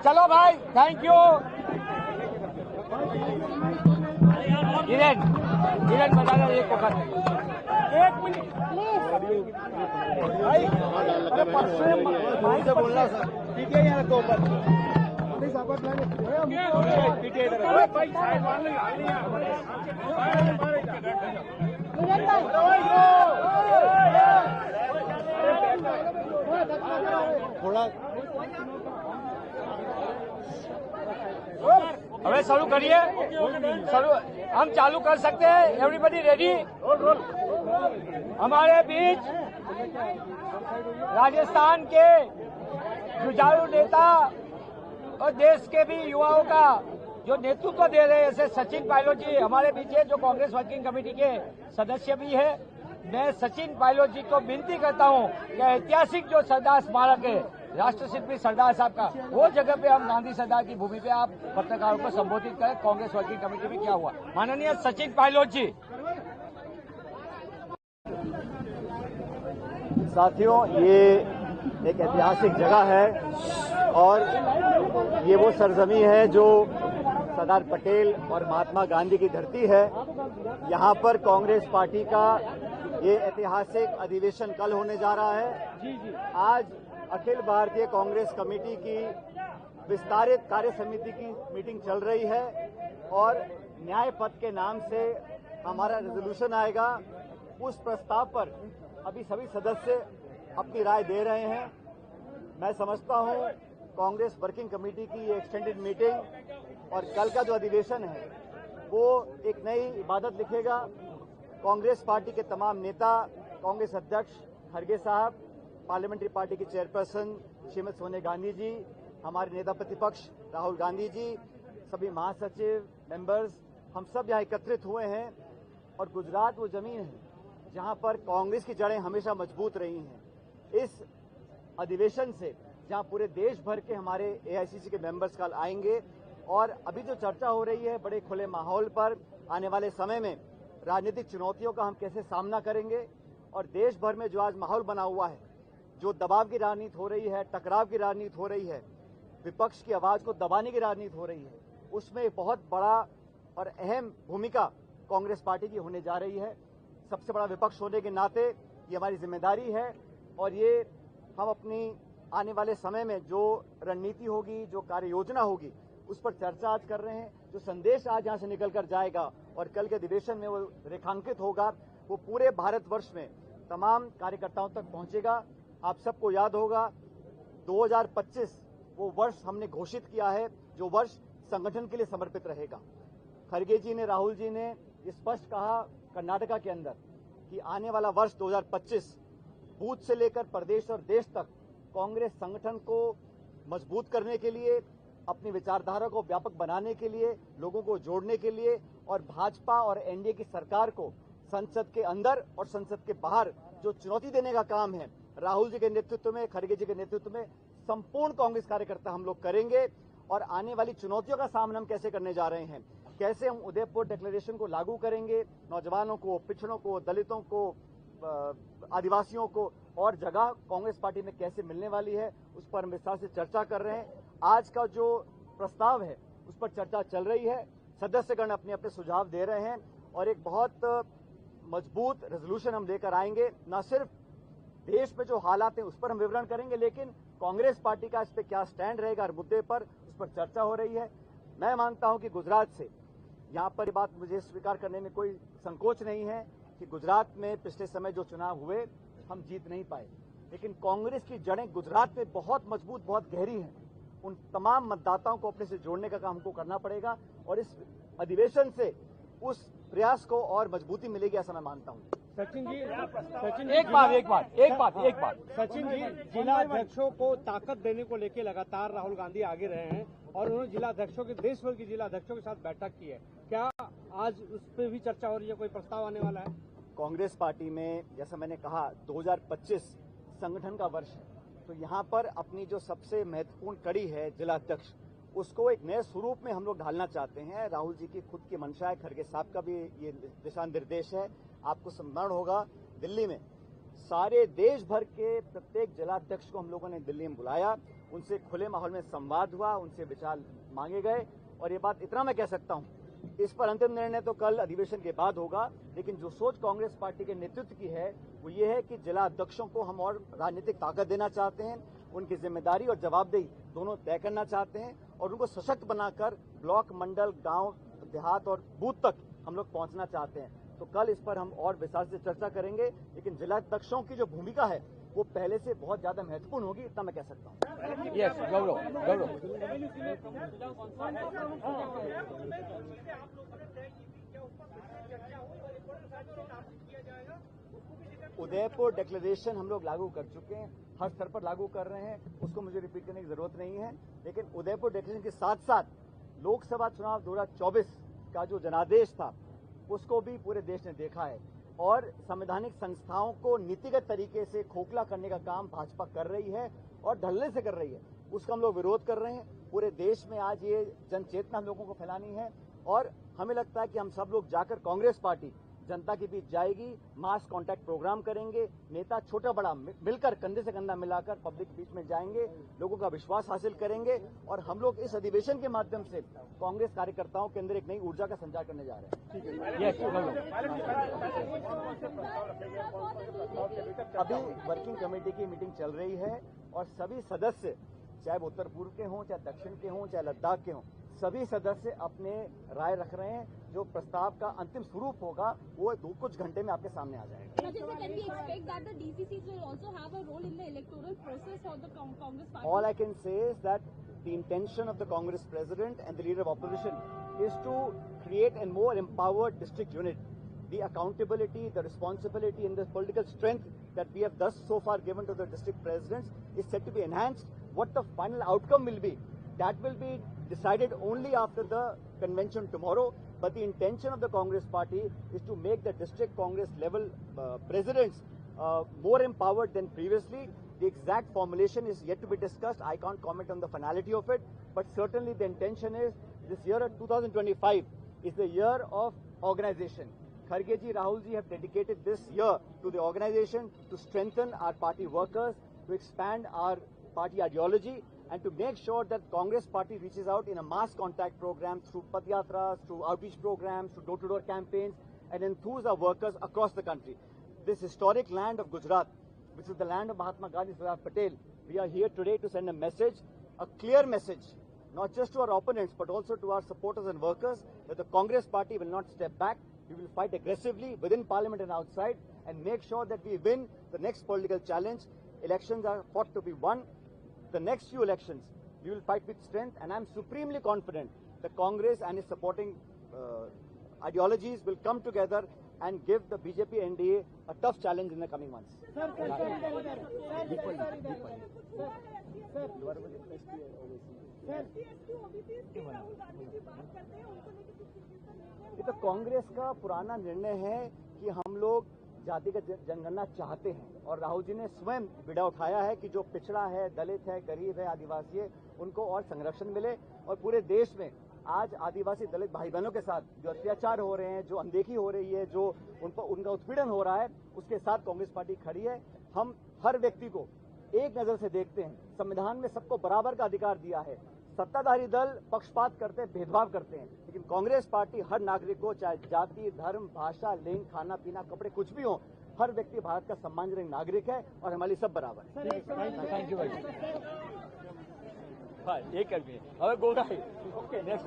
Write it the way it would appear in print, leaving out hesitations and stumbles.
चलो भाई, thank you. Hiren बताना एक वक्त, 1 मिनट भाई से बोलना सर, ठीक है यहाँ तो थोड़ा अबे शुरू करिए, हम चालू कर सकते हैं। Everybody ready? हमारे बीच राजस्थान के जुझारू नेता और देश के भी युवाओं का जो नेतृत्व दे रहे हैं, ऐसे सचिन पायलट जी हमारे बीच है, जो कांग्रेस वर्किंग कमेटी के सदस्य भी है। मैं सचिन पायलट जी को विनती करता हूं कि ऐतिहासिक जो सरदार स्मारक है, राष्ट्रशिल्पी सरदार साहब का, वो जगह पे हम गांधी सरदार की भूमि पे आप पत्रकारों को संबोधित करें। कांग्रेस वर्किंग कमेटी में क्या हुआ, माननीय सचिन पायलट जी। साथियों, ये एक ऐतिहासिक जगह है और ये वो सरजमी है जो सरदार पटेल और महात्मा गांधी की धरती है। यहाँ पर कांग्रेस पार्टी का ये ऐतिहासिक अधिवेशन कल होने जा रहा है। आज अखिल भारतीय कांग्रेस कमेटी की विस्तारित कार्य समिति की मीटिंग चल रही है और न्याय पथ के नाम से हमारा रेजोल्यूशन आएगा। उस प्रस्ताव पर अभी सभी सदस्य अपनी राय दे रहे हैं। मैं समझता हूं कांग्रेस वर्किंग कमेटी की ये एक्सटेंडेड मीटिंग और कल का जो अधिवेशन है वो एक नई इबादत लिखेगा। कांग्रेस पार्टी के तमाम नेता, कांग्रेस अध्यक्ष खड़गे साहब, पार्लियामेंट्री पार्टी की चेयरपर्सन श्रीमती सोनिया गांधी जी, हमारे नेता प्रतिपक्ष राहुल गांधी जी, सभी महासचिव, मेंबर्स, हम सब यहाँ एकत्रित हुए हैं। और गुजरात वो जमीन है जहाँ पर कांग्रेस की जड़ें हमेशा मजबूत रही हैं। इस अधिवेशन से जहाँ पूरे देश भर के हमारे एआईसीसी के मेंबर्स कल आएंगे और अभी जो चर्चा हो रही है बड़े खुले माहौल पर, आने वाले समय में राजनीतिक चुनौतियों का हम कैसे सामना करेंगे और देश भर में जो आज माहौल बना हुआ है, जो दबाव की राजनीति हो रही है, टकराव की राजनीति हो रही है, विपक्ष की आवाज को दबाने की राजनीति हो रही है, उसमें बहुत बड़ा और अहम भूमिका कांग्रेस पार्टी की होने जा रही है। सबसे बड़ा विपक्ष होने के नाते ये हमारी जिम्मेदारी है और ये हम अपनी आने वाले समय में जो रणनीति होगी, जो कार्य योजना होगी, उस पर चर्चा आज कर रहे हैं। जो संदेश आज यहाँ से निकल कर जाएगा और कल के अधिवेशन में वो रेखांकित होगा, वो पूरे भारतवर्ष में तमाम कार्यकर्ताओं तक पहुंचेगा। आप सबको याद होगा 2025 वो वर्ष हमने घोषित किया है जो वर्ष संगठन के लिए समर्पित रहेगा। खड़गे जी ने, राहुल जी ने ये स्पष्ट कहा कर्नाटका के अंदर कि आने वाला वर्ष 2025 बूथ से लेकर प्रदेश और देश तक कांग्रेस संगठन को मजबूत करने के लिए, अपनी विचारधारा को व्यापक बनाने के लिए, लोगों को जोड़ने के लिए और भाजपा और एनडीए की सरकार को संसद के अंदर और संसद के बाहर जो चुनौती देने का काम है, राहुल जी के नेतृत्व में, खड़गे जी के नेतृत्व में संपूर्ण कांग्रेस कार्यकर्ता हम लोग करेंगे। और आने वाली चुनौतियों का सामना हम कैसे करने जा रहे हैं, कैसे हम उदयपुर डिक्लेरेशन को लागू करेंगे, नौजवानों को, पिछड़ों को, दलितों को, आदिवासियों को और जगह कांग्रेस पार्टी में कैसे मिलने वाली है, उस पर हम विस्तार से चर्चा कर रहे हैं। आज का जो प्रस्ताव है उस पर चर्चा चल रही है, सदस्यगण अपने अपने सुझाव दे रहे हैं और एक बहुत मजबूत रेजोल्यूशन हम लेकर आएंगे। न सिर्फ देश में जो हालात हैं उस पर हम विवरण करेंगे, लेकिन कांग्रेस पार्टी का इस पर क्या स्टैंड रहेगा हर मुद्दे पर, उस पर चर्चा हो रही है। मैं मानता हूं कि गुजरात से, यहाँ पर ये बात मुझे स्वीकार करने में कोई संकोच नहीं है कि गुजरात में पिछले समय जो चुनाव हुए हम जीत नहीं पाए, लेकिन कांग्रेस की जड़ें गुजरात में बहुत मजबूत, बहुत गहरी हैं। उन तमाम मतदाताओं को अपने से जोड़ने का काम हमको करना पड़ेगा और इस अधिवेशन से उस प्रयास को और मजबूती मिलेगी, ऐसा मैं मानता हूं। सचिन जी, एक बात सचिन जी, जिला अध्यक्षों को ताकत देने को लेकर लगातार राहुल गांधी आगे रहे हैं और उन्होंने जिला अध्यक्षों के, देश भर के जिला अध्यक्षों के साथ बैठक की है। क्या आज उस पर भी चर्चा हो रही है, कोई प्रस्ताव आने वाला है? कांग्रेस पार्टी में जैसा मैंने कहा 2025 संगठन का वर्ष है, तो यहाँ पर अपनी जो सबसे महत्वपूर्ण कड़ी है जिला अध्यक्ष, उसको एक नए स्वरूप में हम लोग ढालना चाहते हैं। राहुल जी की खुद की मंशा है, खड़गे साहब का भी ये दिशा निर्देश है। आपको स्मरण होगा, दिल्ली में सारे देश भर के प्रत्येक जिलाध्यक्ष को हम लोगों ने दिल्ली में बुलाया, उनसे खुले माहौल में संवाद हुआ, उनसे विचार मांगे गए। और ये बात इतना मैं कह सकता हूं, इस पर अंतिम निर्णय तो कल अधिवेशन के बाद होगा, लेकिन जो सोच कांग्रेस पार्टी के नेतृत्व की है वो ये है कि जिला अध्यक्षों को हम और राजनीतिक ताकत देना चाहते हैं, उनकी जिम्मेदारी और जवाबदेही दोनों तय करना चाहते हैं और उनको सशक्त बनाकर ब्लॉक, मंडल, गांव, देहात और बूथ तक हम लोग पहुंचना चाहते हैं। तो कल इस पर हम और विस्तार से चर्चा करेंगे, लेकिन जिला अध्यक्षों की जो भूमिका है वो पहले से बहुत ज्यादा महत्वपूर्ण होगी, इतना मैं कह सकता हूँ। यस, गौरव। उदयपुर डिक्लेरेशन हम लोग लागू कर चुके हैं, हर स्तर पर लागू कर रहे हैं, उसको मुझे रिपीट करने की जरूरत नहीं है। लेकिन उदयपुर डिक्लेरेशन के साथ साथ लोकसभा चुनाव 2024 का जो जनादेश था उसको भी पूरे देश ने देखा है और संवैधानिक संस्थाओं को नीतिगत तरीके से खोखला करने का काम भाजपा कर रही है और ढलने से कर रही है। उसका हम लोग विरोध कर रहे हैं। पूरे देश में आज ये जनचेतना हम लोगों को फैलानी है और हमें लगता है कि हम सब लोग जाकर कांग्रेस पार्टी जनता के बीच जाएगी, मास कांटेक्ट प्रोग्राम करेंगे, नेता छोटा बड़ा मिलकर कंधे से कंधा मिलाकर पब्लिक के बीच में जाएंगे, लोगों का विश्वास हासिल करेंगे और हम लोग इस अधिवेशन के माध्यम से कांग्रेस कार्यकर्ताओं के अंदर एक नई ऊर्जा का संचार करने जा रहे हैं। अभी वर्किंग कमेटी की मीटिंग चल रही है और सभी सदस्य, चाहे वो उत्तर पूर्व के हों, चाहे दक्षिण के हों, चाहे लद्दाख के हों, सभी सदस्य अपने राय रख रहे हैं। जो प्रस्ताव का अंतिम स्वरूप होगा वो कुछ घंटे में आपके सामने आ जाएगा। All I can say is that the intention of the Congress President and the Leader of Opposition is to create a more empowered district unit. The accountability, the responsibility and the political strength that we have thus so far given to the district presidents is set to be enhanced. What the final outcome will be, that will be decided only after the convention tomorrow. But the intention of the Congress party is to make the district Congress level presidents more empowered than previously. The exact formulation is yet to be discussed. I can't comment on the finality of it, but certainly the intention is this year of 2025 is the year of organization. Kharge ji, Rahul ji have dedicated this year to the organization, to strengthen our party workers, to expand our party ideology, and to make sure that Congress party reaches out in a mass contact program through padyatras, through outreach programs, through door-to-door campaigns, and enthuse our workers across the country. This historic land of Gujarat, which is the land of Mahatma Gandhi, Sardar Patel, we are here today to send a message, a clear message, not just to our opponents, but also to our supporters and workers, that the Congress party will not step back. We will fight aggressively within parliament and outside and make sure that we win the next political challenge. Elections are fought to be won. The next few elections, we will fight with strength, and I'm supremely confident that Congress and its supporting ideologies will come together and give the BJP NDA a tough challenge in the coming months. ये तो कांग्रेस का पुराना निर्णय है कि हम लोग जातिगत जनगणना चाहते हैं और राहुल जी ने स्वयं बीड़ा उठाया है कि जो पिछड़ा है, दलित है, गरीब है, आदिवासी है, उनको और संरक्षण मिले। और पूरे देश में आज आदिवासी दलित भाई बहनों के साथ जो अत्याचार हो रहे हैं, जो अनदेखी हो रही है, जो उनका उत्पीड़न हो रहा है, उसके साथ कांग्रेस पार्टी खड़ी है। हम हर व्यक्ति को एक नजर से देखते हैं। संविधान में सबको बराबर का अधिकार दिया है। सत्ताधारी दल पक्षपात करते हैं, भेदभाव करते हैं, लेकिन कांग्रेस पार्टी हर नागरिक को, चाहे जाति, धर्म, भाषा, लिंग, खाना पीना, कपड़े कुछ भी हो, हर व्यक्ति भारत का सम्मानजनक नागरिक है और हमारे सब बराबर है। थैंक यू भाई। हाँ, एक कर दिए। अब गोदा है। Okay, next